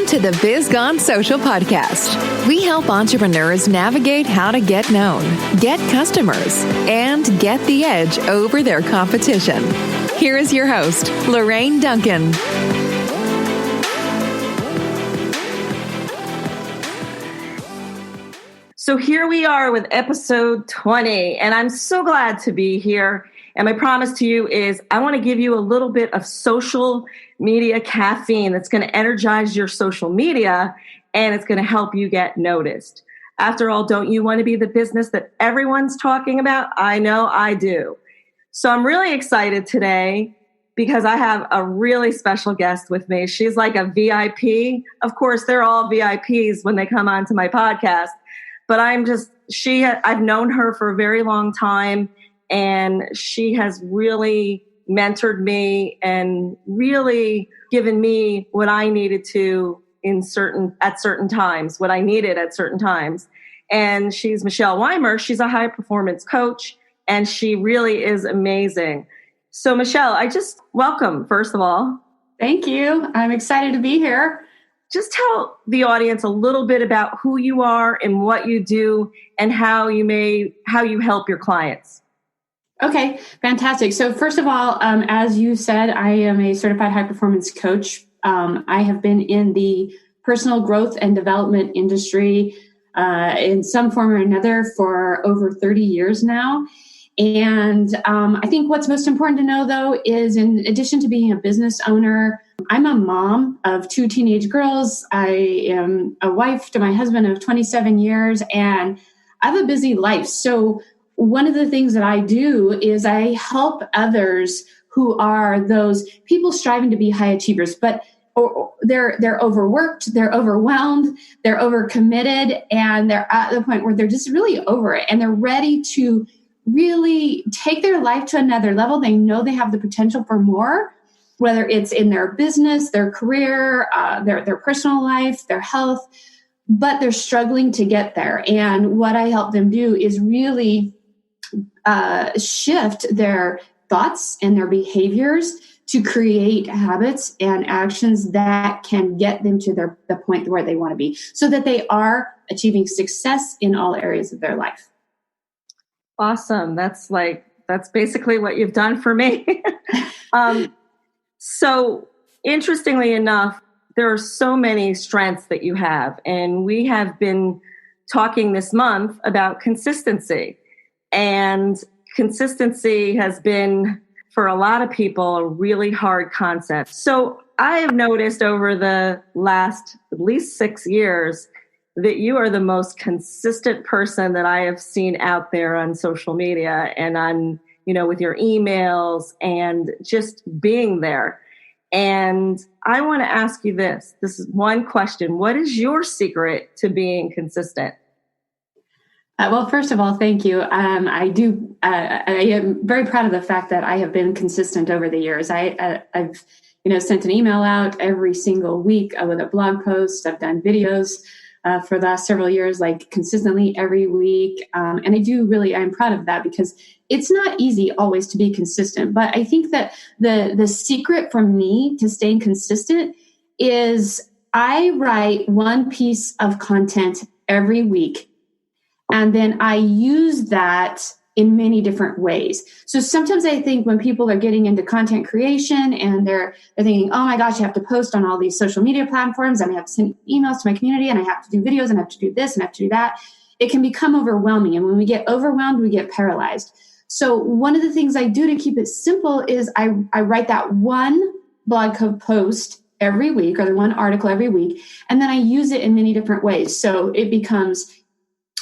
Welcome to the Biz Gone Social podcast. We help entrepreneurs navigate how to get known, get customers, and get the edge over their competition. Here is your host, Lorraine Duncan. So here we are with episode 20, and I'm so glad to be here. And my promise to you is I want to give you a little bit of social media caffeine that's going to energize your social media, and it's going to help you get noticed. After all, don't you want to be the business that everyone's talking about? I know I do. So I'm really excited today because I have a really special guest with me. She's like a VIP. Of course, they're all VIPs when they come onto my podcast. But I've known her for a very long time, and she has really mentored me and really given me what I needed to at certain times, what I needed at certain times. And she's Michelle Weimer. She's a high performance coach, and she really is amazing. So Michelle, welcome, first of all. Thank you. I'm excited to be here. Just tell the audience a little bit about who you are and what you do and how you help your clients. Okay, fantastic. So first of all, as you said, I am a certified high performance coach. I have been in the personal growth and development industry in some form or another for over 30 years now. And I think what's most important to know, though, is in addition to being a business owner, I'm a mom of 2 teenage girls. I am a wife to my husband of 27 years, and I have a busy life. So one of the things that I do is I help others who are those people striving to be high achievers, but they're overworked, they're overwhelmed, they're overcommitted, and they're at the point where they're just really over it, and they're ready to really take their life to another level. They know they have the potential for more, whether it's in their business, their career, their personal life, their health, but they're struggling to get there. And what I help them do is really shift their thoughts and their behaviors to create habits and actions that can get them to the point where they want to be, so that they are achieving success in all areas of their life. Awesome. That's basically what you've done for me. So interestingly enough, there are so many strengths that you have, and we have been talking this month about consistency. And consistency has been, for a lot of people, a really hard concept. So I have noticed over the last at least 6 years that you are the most consistent person that I have seen out there on social media and on, with your emails and just being there. And I want to ask you this. This is one question. What is your secret to being consistent? Well, first of all, thank you. I am very proud of the fact that I have been consistent over the years. I've sent an email out every single week with a blog post. I've done videos for the last several years, like consistently every week. And I'm proud of that because it's not easy always to be consistent. But I think that the secret for me to staying consistent is I write one piece of content every week. And then I use that in many different ways. So sometimes I think when people are getting into content creation and they're thinking, oh my gosh, I have to post on all these social media platforms and I have to send emails to my community and I have to do videos and I have to do this and I have to do that. It can become overwhelming. And when we get overwhelmed, we get paralyzed. So one of the things I do to keep it simple is I write that one blog post every week or the one article every week, and then I use it in many different ways. So it becomes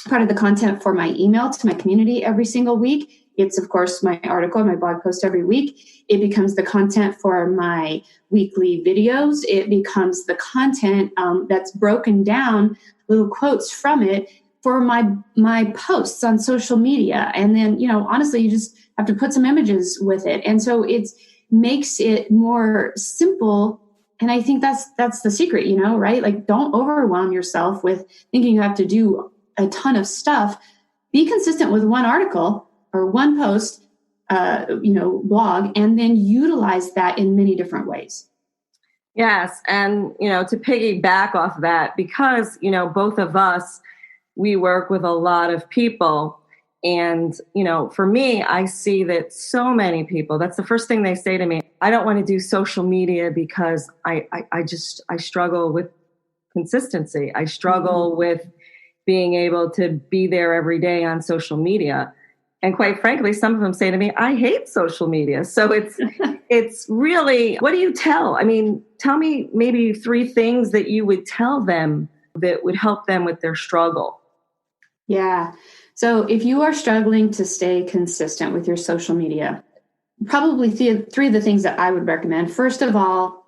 part of the content for my email to my community every single week. It's, of course, my article, my blog post every week. It becomes the content for my weekly videos. It becomes the content that's broken down, little quotes from it for my posts on social media. And then, honestly, you just have to put some images with it. And so it makes it more simple. And I think that's the secret, right? Like, don't overwhelm yourself with thinking you have to do a ton of stuff. Be consistent with one article or one post, blog, and then utilize that in many different ways. Yes. And, to piggyback off that, because, both of us, we work with a lot of people. And, for me, I see that so many people, that's the first thing they say to me. I don't want to do social media because I struggle with consistency. I struggle with being able to be there every day on social media. And quite frankly, some of them say to me, I hate social media. So it's really, what do you tell? I mean, tell me maybe 3 things that you would tell them that would help them with their struggle. Yeah. So if you are struggling to stay consistent with your social media, probably 3 of the things that I would recommend. First of all,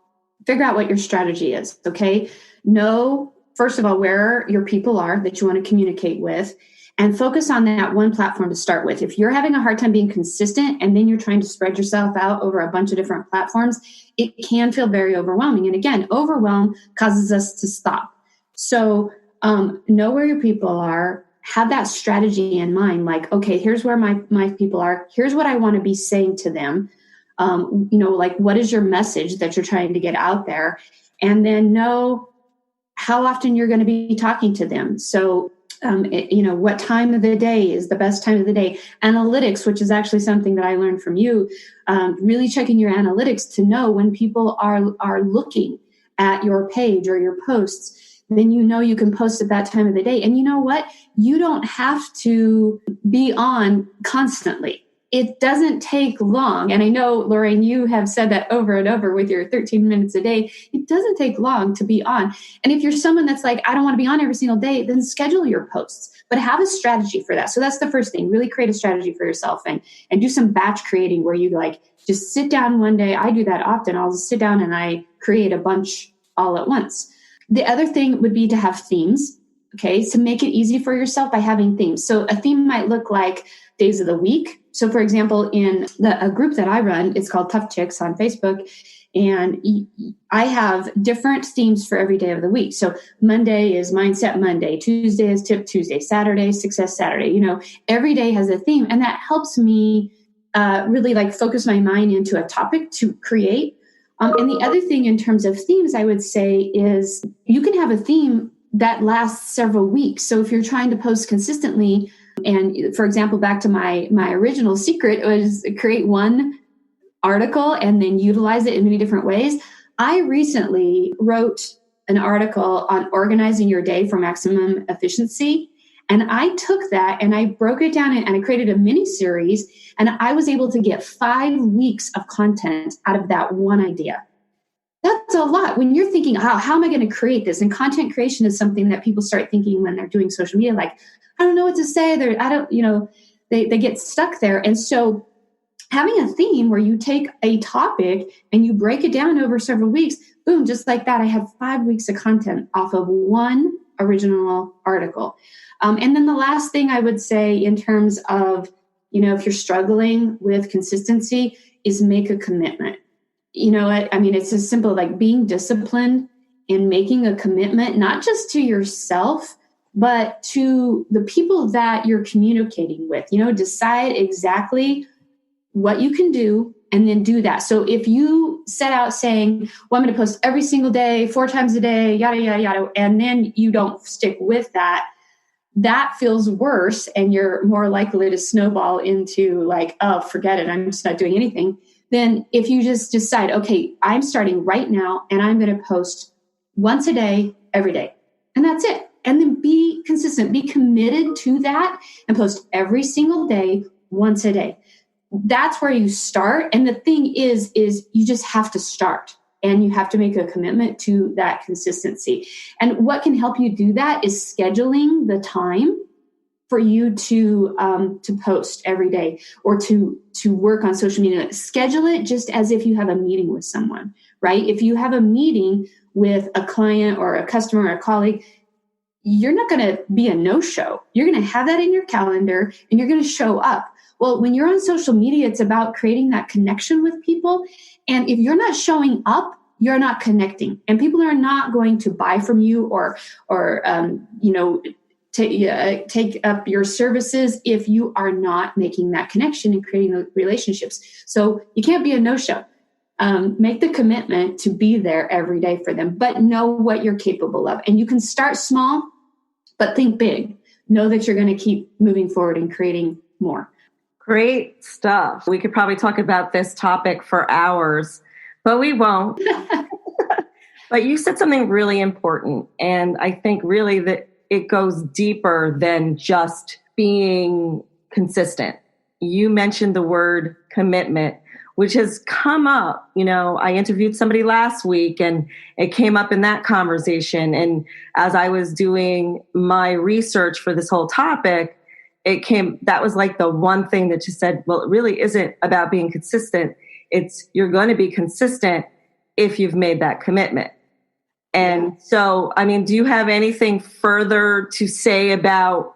figure out what your strategy is. Okay. Know, first of all, where your people are that you want to communicate with, and focus on that one platform to start with. If you're having a hard time being consistent and then you're trying to spread yourself out over a bunch of different platforms, it can feel very overwhelming. And again, overwhelm causes us to stop. So know where your people are, have that strategy in mind. Like, okay, here's where my people are. Here's what I want to be saying to them. Like, what is your message that you're trying to get out there? And then know how often you're going to be talking to them. So what time of the day is the best time of the day. Analytics, which is actually something that I learned from you, really checking your analytics to know when people are looking at your page or your posts, then you can post at that time of the day. And you know what? You don't have to be on constantly. It doesn't take long. And I know, Lorraine, you have said that over and over with your 13 minutes a day. It doesn't take long to be on. And if you're someone that's like, I don't want to be on every single day, then schedule your posts, but have a strategy for that. So that's the first thing. Really create a strategy for yourself and do some batch creating where you just sit down one day. I do that often. I'll just sit down and I create a bunch all at once. The other thing would be to have themes. Okay. So make it easy for yourself by having themes. So a theme might look like days of the week. So for example, in a group that I run, it's called Tough Chicks on Facebook. And I have different themes for every day of the week. So Monday is Mindset Monday. Tuesday is Tip Tuesday. Saturday, Success Saturday. Every day has a theme. And that helps me really focus my mind into a topic to create. And the other thing in terms of themes, I would say is you can have a theme that lasts several weeks. So if you're trying to post consistently, and for example, back to my original secret was create one article and then utilize it in many different ways. I recently wrote an article on organizing your day for maximum efficiency. And I took that and I broke it down and I created a mini series, and I was able to get 5 weeks of content out of that one idea. That's a lot. When you're thinking, how am I going to create this? And content creation is something that people start thinking when they're doing social media, like, I don't know what to say. They get stuck there. And so having a theme where you take a topic and you break it down over several weeks, boom, just like that, I have 5 weeks of content off of one original article. And then the last thing I would say in terms of, if you're struggling with consistency, is make a commitment. It's as simple like being disciplined and making a commitment, not just to yourself, but to the people that you're communicating with. Decide exactly what you can do and then do that. So if you set out saying, well, I'm going to post every single day, 4 times a day, yada, yada, yada, and then you don't stick with that, that feels worse. And you're more likely to snowball into like, oh, forget it, I'm just not doing anything. Then if you just decide, okay, I'm starting right now and I'm going to post once a day, every day, and that's it. And then be consistent, be committed to that and post every single day, once a day. That's where you start. And the thing is you just have to start and you have to make a commitment to that consistency. And what can help you do that is scheduling the time for you to post every day or to work on social media. Schedule it just as if you have a meeting with someone, right? If you have a meeting with a client or a customer or a colleague, you're not going to be a no-show. You're going to have that in your calendar and you're going to show up. Well, when you're on social media, it's about creating that connection with people. And if you're not showing up, you're not connecting, and people are not going to buy from you or take up your services if you are not making that connection and creating those relationships. So you can't be a no-show. make the commitment to be there every day for them, but know what you're capable of. And you can start small, but think big. Know that you're going to keep moving forward and creating more. Great stuff. We could probably talk about this topic for hours, but we won't. But you said something really important. And I think really that it goes deeper than just being consistent. You mentioned the word commitment, which has come up. I interviewed somebody last week and it came up in that conversation. And as I was doing my research for this whole topic, that was like the one thing that you said, well, it really isn't about being consistent. You're going to be consistent if you've made that commitment. And so, do you have anything further to say about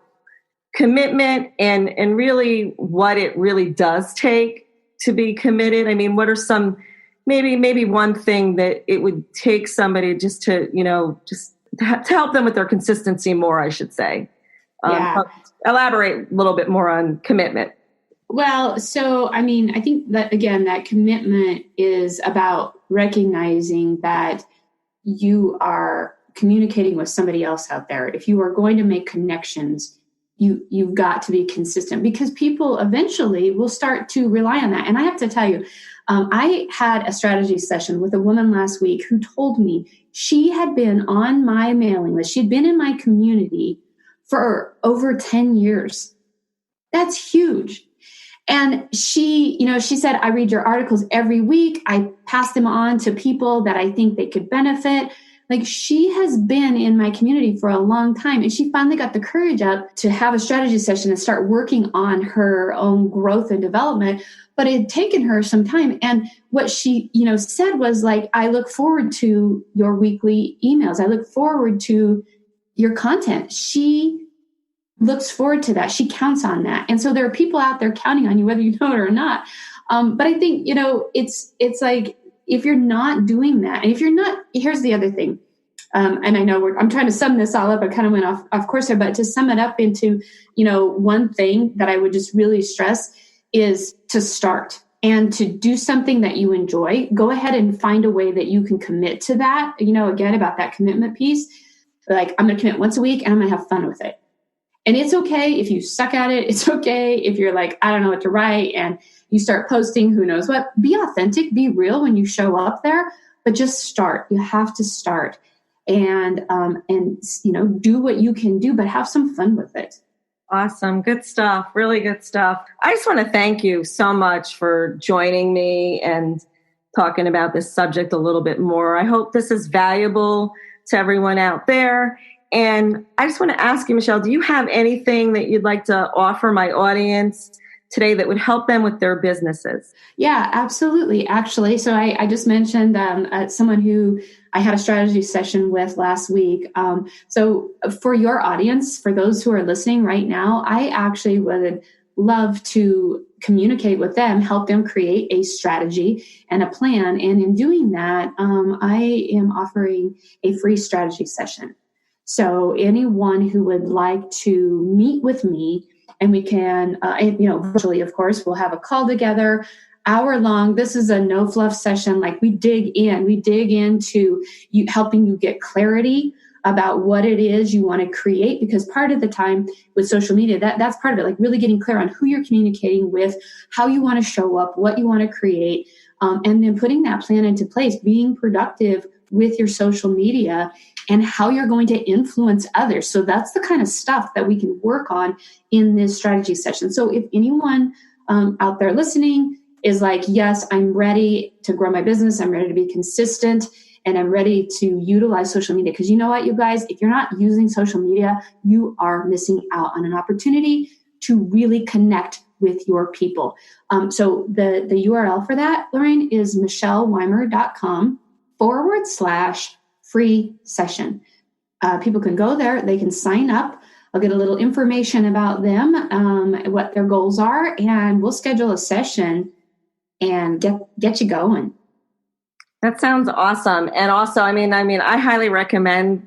commitment and really what it really does take to be committed? What are some, maybe one thing that it would take somebody just to help them with their consistency more, I should say. Elaborate a little bit more on commitment. Well, so, I think that, again, that commitment is about recognizing that you are communicating with somebody else out there. If you are going to make connections, you've got to be consistent, because people eventually will start to rely on that. And I have to tell you, I had a strategy session with a woman last week who told me she had been on my mailing list. She'd been in my community for over 10 years. That's huge. And she said, I read your articles every week. I pass them on to people that I think they could benefit. Like, she has been in my community for a long time. And she finally got the courage up to have a strategy session and start working on her own growth and development. But it had taken her some time. And what she, said was like, I look forward to your weekly emails. I look forward to your content. She looks forward to that. She counts on that. And so there are people out there counting on you, whether you know it or not. But I think, it's like, if you're not doing that, and if you're not, here's the other thing. And I know I'm trying to sum this all up. I kind of went off course here, but to sum it up into, one thing that I would just really stress is to start and to do something that you enjoy. Go ahead and find a way that you can commit to that. Again, about that commitment piece, like, I'm going to commit once a week and I'm going to have fun with it. And it's okay if you suck at it. It's okay if you're like, I don't know what to write, and you start posting who knows what. Be authentic, be real when you show up there, but just start. You have to start and do what you can do, but have some fun with it. Awesome. Good stuff. Really good stuff. I just want to thank you so much for joining me and talking about this subject a little bit more. I hope this is valuable to everyone out there. And I just want to ask you, Michelle, do you have anything that you'd like to offer my audience today that would help them with their businesses? Yeah, absolutely. Actually, so I just mentioned someone who I had a strategy session with last week. So for your audience, for those who are listening right now, I actually would love to communicate with them, help them create a strategy and a plan. And in doing that, I am offering a free strategy session. So anyone who would like to meet with me, and we can, virtually, of course, we'll have a call together, hour long. This is a no fluff session. Like, we dig into you, helping you get clarity about what it is you want to create, because part of the time with social media, that's part of it, like really getting clear on who you're communicating with, how you want to show up, what you want to create, and then putting that plan into place, being productive with your social media, and how you're going to influence others. So that's the kind of stuff that we can work on in this strategy session. So if anyone out there listening is like, yes, I'm ready to grow my business, I'm ready to be consistent, and I'm ready to utilize social media. Because you know what, you guys, if you're not using social media, you are missing out on an opportunity to really connect with your people. So the URL for that, Lorraine, is michelleweimer.com/free session. People can go there, they can sign up. I'll get a little information about them, what their goals are, and we'll schedule a session and get you going. That sounds awesome. And also, I highly recommend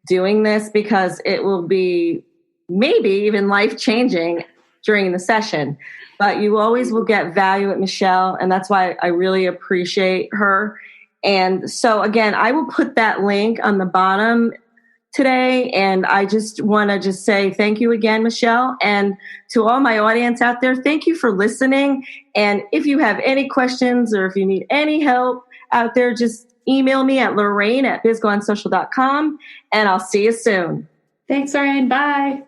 doing this, because it will be maybe even life-changing, during the session. But you always will get value at Michelle, and that's why I really appreciate her. And so, again, I will put that link on the bottom today, and I just want to say thank you again, Michelle, and to all my audience out there, thank you for listening. And if you have any questions or if you need any help out there, just email me at Lorraine@bizgonesocial.com, and I'll see you soon. Thanks, Lorraine. Bye.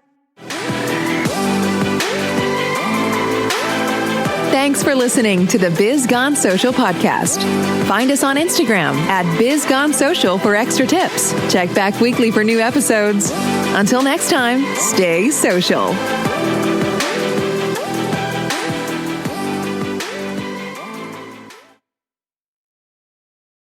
Thanks for listening to the Biz Gone Social podcast. Find us on Instagram at Biz Gone Social for extra tips. Check back weekly for new episodes. Until next time, stay social.